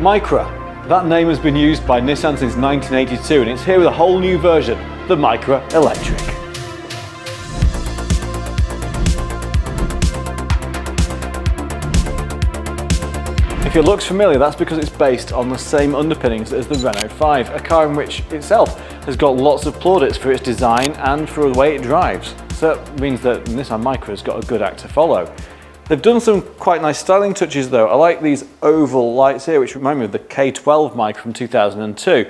MICRA. That name has been used by Nissan since 1982 and it's here with a whole new version, the MICRA Electric. If it looks familiar, that's because it's based on the same underpinnings as the Renault 5, a car in which itself has got lots of plaudits for its design and for the way it drives. So that means that Nissan MICRA has got a good act to follow. They've done some quite nice styling touches though. I like these oval lights here, which remind me of the K12 MICRA from 2002.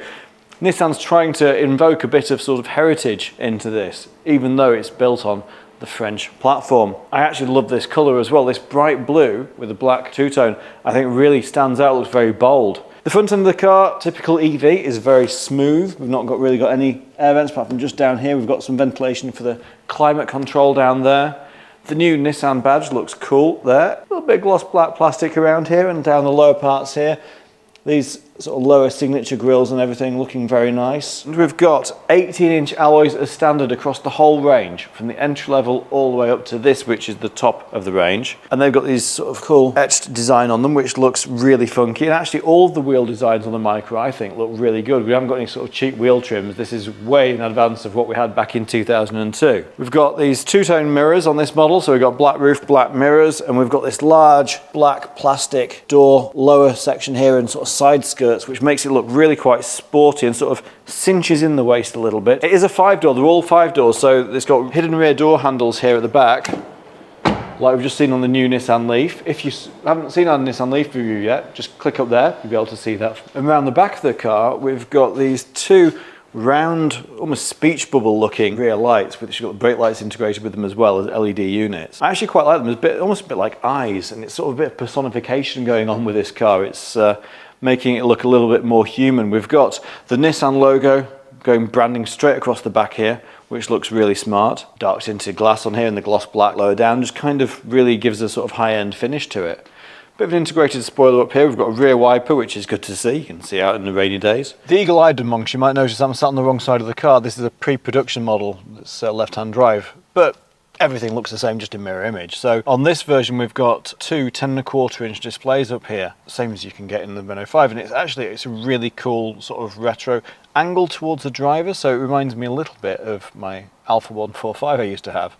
Nissan's trying to invoke a bit of sort of heritage into this, even though it's built on the French platform. I actually love this colour as well. This bright blue with a black two-tone, I think really stands out, looks very bold. The front end of the car, typical EV, is very smooth. We've not really got any air vents apart from just down here. We've got some ventilation for the climate control down there. The new Nissan badge looks cool there. A little bit of gloss black plastic around here and down the lower parts here. These sort of lower signature grills and everything looking very nice. And we've got 18-inch alloys as standard across the whole range, from the entry level all the way up to this, which is the top of the range. And they've got these sort of cool etched design on them, which looks really funky. And actually all of the wheel designs on the MICRA, I think, look really good. We haven't got any sort of cheap wheel trims. This is way in advance of what we had back in 2002. We've got these two-tone mirrors on this model. So we've got black roof, black mirrors, and we've got this large black plastic door lower section here and sort of side skirts, which makes it look really quite sporty and sort of cinches in the waist a little bit. It is a 5-door, they're all 5 doors, so it's got hidden rear door handles here at the back, like we've just seen on the new Nissan Leaf. If you haven't seen our Nissan Leaf review yet, just click up there, you'll be able to see that. And around the back of the car, we've got these two round, almost speech bubble looking rear lights, which have got brake lights integrated with them as well as LED units. I actually quite like them. It's almost a bit like eyes, and it's sort of a bit of personification going on with this car. It's making it look a little bit more human. We've got the Nissan logo going branding straight across the back here, which looks really smart. Dark tinted glass on here and the gloss black lower down just kind of really gives a sort of high-end finish to it. Bit of an integrated spoiler up here. We've got a rear wiper, which is good to see. You can see out in the rainy days. The eagle-eyed amongst you might notice I'm sat on the wrong side of the car. This is a pre-production model that's left-hand drive, but everything looks the same, just in mirror image. So on this version, we've got two 10.25-inch displays up here, same as you can get in the Renault 5, and it's a really cool sort of retro angle towards the driver. So it reminds me a little bit of my Alpha 145 I used to have,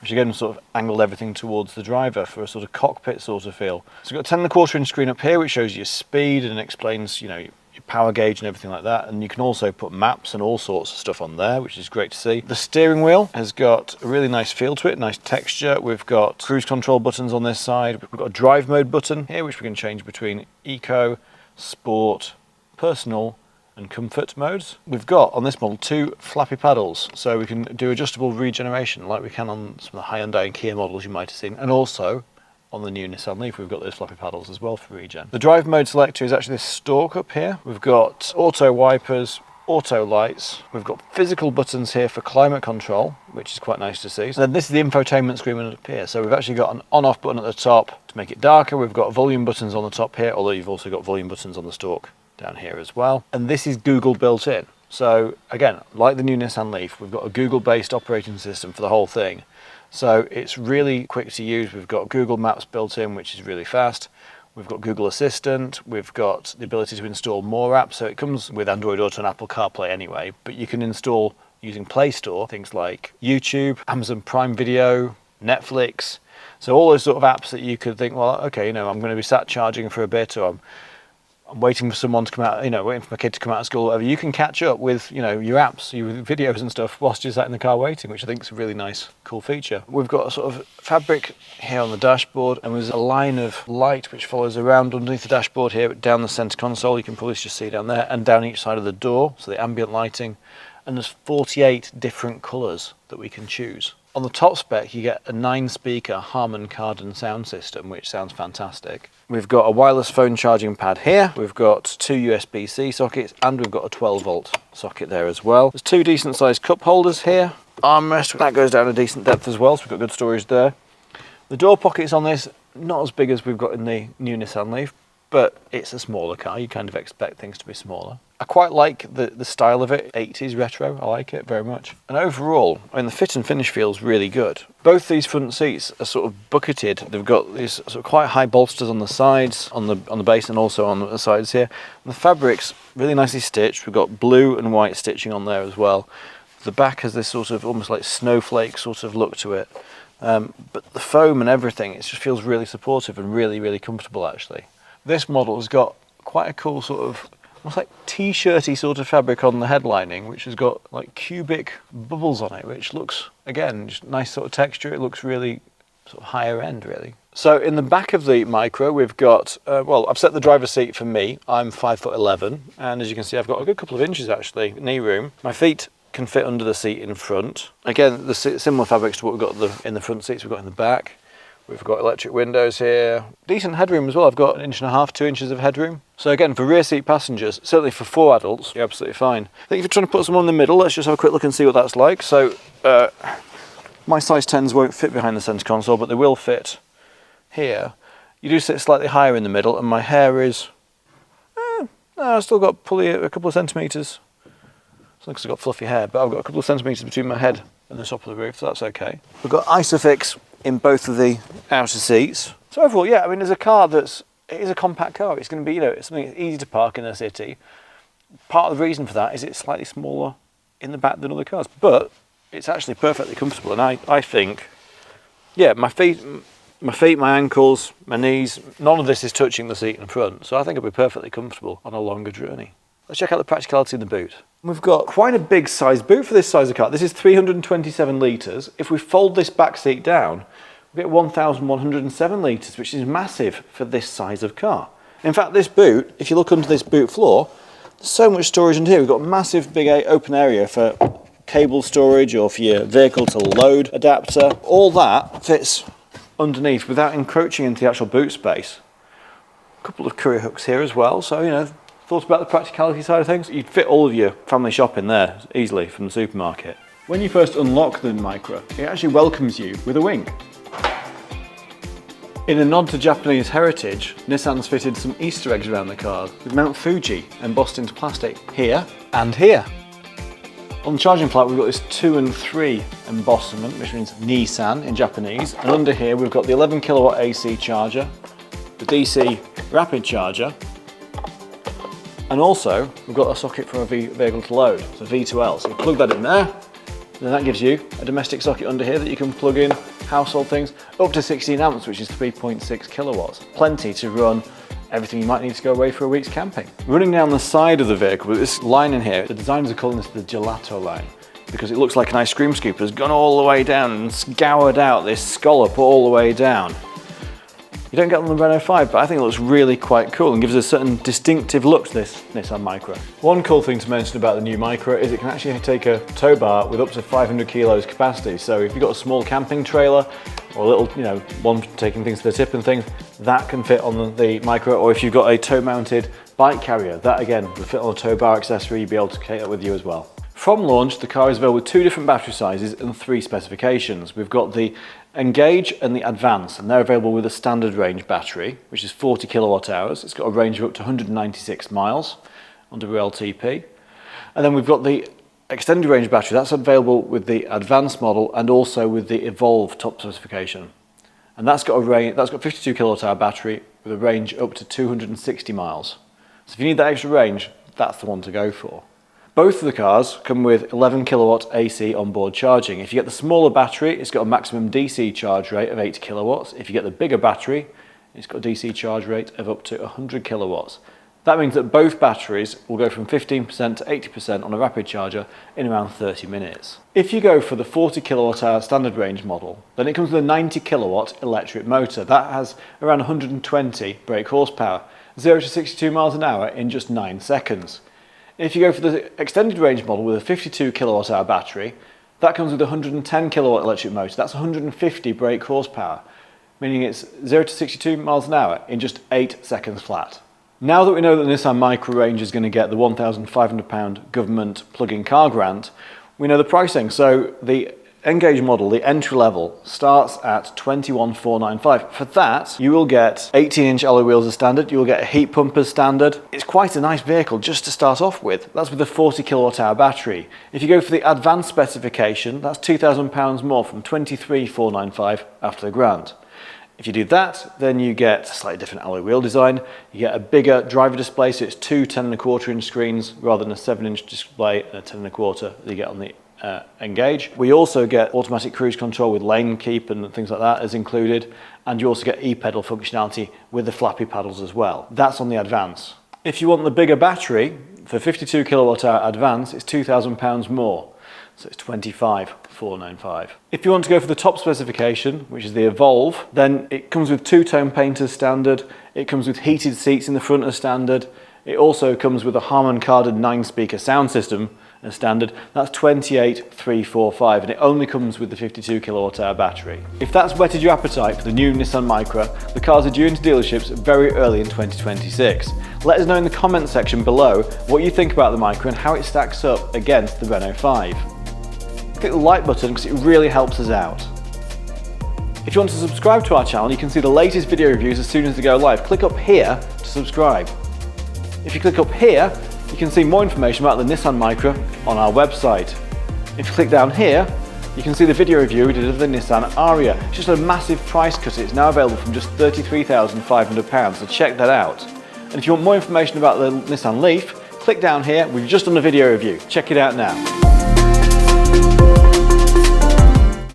which again sort of angled everything towards the driver for a sort of cockpit sort of feel. So we've got a 10.25-inch screen up here, which shows you speed and explains, you know, your power gauge and everything like that. And you can also put maps and all sorts of stuff on there, which is great to see. The steering wheel has got a really nice feel to it, nice texture. We've got cruise control buttons on this side. We've got a drive mode button here, which we can change between eco, sport, personal, and comfort modes. We've got on this model two flappy paddles, so we can do adjustable regeneration like we can on some of the Hyundai and Kia models you might have seen, and also on the new Nissan Leaf we've got those flappy paddles as well for regen. The drive mode selector is actually this stalk up here. We've got auto wipers, auto lights. We've got physical buttons here for climate control, which is quite nice to see. So then this is the infotainment screen up here. So we've actually got an on-off button at the top to make it darker. We've got volume buttons on the top here, although you've also got volume buttons on the stalk down here as well. And this is Google built in. So again, like the new Nissan Leaf, we've got a Google-based operating system for the whole thing. So it's really quick to use. We've got Google Maps built in, which is really fast. We've got Google Assistant. We've got the ability to install more apps. So it comes with Android Auto and Apple CarPlay anyway, but you can install using Play Store things like YouTube, Amazon Prime Video, Netflix. So all those sort of apps that you could think, well, okay, you know, I'm going to be sat charging for a bit, or I'm waiting for someone to come out, you know, waiting for my kid to come out of school, or whatever. You can catch up with, you know, your apps, your videos and stuff whilst you're sat in the car waiting, which I think is a really nice, cool feature. We've got a sort of fabric here on the dashboard, and there's a line of light which follows around underneath the dashboard here, down the centre console. You can probably just see down there, and down each side of the door, so the ambient lighting. And there's 48 different colours that we can choose. On the top spec, you get a 9-speaker Harman Kardon sound system, which sounds fantastic. We've got a wireless phone charging pad here. We've got two USB-C sockets, and we've got a 12-volt socket there as well. There's two decent-sized cup holders here. Armrest, that goes down a decent depth as well, so we've got good storage there. The door pockets on this, not as big as we've got in the new Nissan Leaf, but it's a smaller car. You kind of expect things to be smaller. I quite like the style of it, 80s retro. I like it very much. And overall, I mean, the fit and finish feels really good. Both these front seats are sort of bucketed. They've got these sort of quite high bolsters on the sides, on the base, and also on the sides here. And the fabric's really nicely stitched. We've got blue and white stitching on there as well. The back has this sort of almost like snowflake sort of look to it. But the foam and everything, it just feels really supportive and really, really comfortable actually. This model has got quite a cool sort of almost like t-shirty sort of fabric on the headlining, which has got like cubic bubbles on it, which looks, again, just nice sort of texture. It looks really sort of higher end really. So in the back of the Micra, we've got, well, I've set the driver's seat for me. I'm 5'11", and as you can see, I've got a good couple of inches actually, knee room. My feet can fit under the seat in front. Again, the similar fabrics to what we've got in the front seats we've got in the back. We've got electric windows here. Decent headroom as well. I've got 1.5 inches, 2 inches of headroom. So again, for rear seat passengers, certainly for 4 adults, you're absolutely fine. I think if you're trying to put someone in the middle, let's just have a quick look and see what that's like. So my size 10s won't fit behind the centre console, but they will fit here. You do sit slightly higher in the middle, and my hair is, no, I've still got probably a couple of centimetres. It's not because I've got fluffy hair, but I've got a couple of centimetres between my head and the top of the roof, so that's okay. We've got Isofix in both of the outer seats. So overall, yeah, I mean, there's a car it is a compact car. It's going to be, it's something that's easy to park in a city. Part of the reason for that is it's slightly smaller in the back than other cars, but it's actually perfectly comfortable. And I think, yeah, my feet, my ankles, my knees, none of this is touching the seat in front. So I think it'll be perfectly comfortable on a longer journey. Let's check out the practicality of the boot. We've got quite a big size boot for this size of car. This is 327 litres. If we fold this back seat down, we get 1,107 litres, which is massive for this size of car. In fact, this boot, if you look under this boot floor, there's so much storage under here. We've got a massive big open area for cable storage or for your vehicle to load adapter. All that fits underneath without encroaching into the actual boot space. A couple of courier hooks here as well, so thought about the practicality side of things. You'd fit all of your family shop in there easily from the supermarket. When you first unlock the Micra, it actually welcomes you with a wink. In a nod to Japanese heritage, Nissan's fitted some Easter eggs around the car with Mount Fuji embossed into plastic here and here. On the charging plate, we've got this 2 and 3 embossment, which means Nissan in Japanese. And under here, we've got the 11 kilowatt AC charger, the DC rapid charger, and also we've got a socket for a vehicle to load, so V2L. So you plug that in there, and then that gives you a domestic socket under here that you can plug in household things up to 16 amps, which is 3.6 kilowatts. Plenty to run everything you might need to go away for a week's camping. Running down the side of the vehicle with this line in here, the designers are calling this the gelato line because it looks like an ice cream scoop has gone all the way down and scoured out this scallop all the way down. You don't get on the Renault 5, but I think it looks really quite cool and gives a certain distinctive look to this Nissan Micra. One cool thing to mention about the new Micra is it can actually take a tow bar with up to 500 kilos capacity. So if you've got a small camping trailer or a little, one taking things to the tip and things, that can fit on the Micra. Or if you've got a tow-mounted bike carrier, that again will fit on a tow bar accessory. You'll be able to take that with you as well. From launch, the car is available with 2 different battery sizes and 3 specifications. We've got the Engage and the Advance, and they're available with a standard range battery, which is 40 kilowatt hours. It's got a range of up to 196 miles under LTP. And then we've got the extended range battery. That's available with the Advance model and also with the Evolve top specification. And that's got 52 kilowatt hour battery with a range up to 260 miles. So if you need that extra range, that's the one to go for. Both of the cars come with 11 kilowatt AC onboard charging. If you get the smaller battery, it's got a maximum DC charge rate of 80 kilowatts. If you get the bigger battery, it's got a DC charge rate of up to 100 kilowatts. That means that both batteries will go from 15% to 80% on a rapid charger in around 30 minutes. If you go for the 40 kilowatt hour standard range model, then it comes with a 90 kilowatt electric motor. That has around 120 brake horsepower, 0 to 62 miles an hour in just 9 seconds. If you go for the extended range model with a 52 kilowatt hour battery, that comes with a 110 kilowatt electric motor. That's 150 brake horsepower, meaning it's 0 to 62 miles an hour in just 8 seconds flat. Now that we know that the Nissan Micra range is going to get the £1,500 government plug-in car grant, we know the pricing. So the N-Gauge model, the entry level, starts at 21,495. For that, you will get 18-inch alloy wheels as standard, you will get a heat pump as standard. It's quite a nice vehicle just to start off with. That's with a 40 kilowatt hour battery. If you go for the advanced specification, that's £2,000 more from 23,495 after the grant. If you do that, then you get a slightly different alloy wheel design. You get a bigger driver display, so it's two 10.25 inch screens rather than a 7-inch display and a 10.25 that you get on the N-Gauge. We also get automatic cruise control with lane keep and things like that is included, and you also get e-pedal functionality with the flappy paddles as well. That's on the Advance. If you want the bigger battery, for 52 kilowatt hour Advance, it's £2,000 more. So it's 25,495. If you want to go for the top specification, which is the Evolve, then it comes with two-tone paint as standard, it comes with heated seats in the front as standard, it also comes with a Harman-Kardon 9-speaker sound system as standard. That's 28,345, and it only comes with the 52 kilowatt hour battery. If that's whetted your appetite for the new Nissan MICRA, the cars are due into dealerships very early in 2026. Let us know in the comments section below what you think about the MICRA and how it stacks up against the Renault 5. Click the like button because it really helps us out. If you want to subscribe to our channel, you can see the latest video reviews as soon as they go live. Click up here to subscribe. If you click up here, you can see more information about the Nissan MICRA on our website. If you click down here, you can see the video review we did of the Nissan Aria. It's just a massive price cut. It's now available from just £33,500, so check that out. And if you want more information about the Nissan Leaf, click down here. We've just done a video review. Check it out now.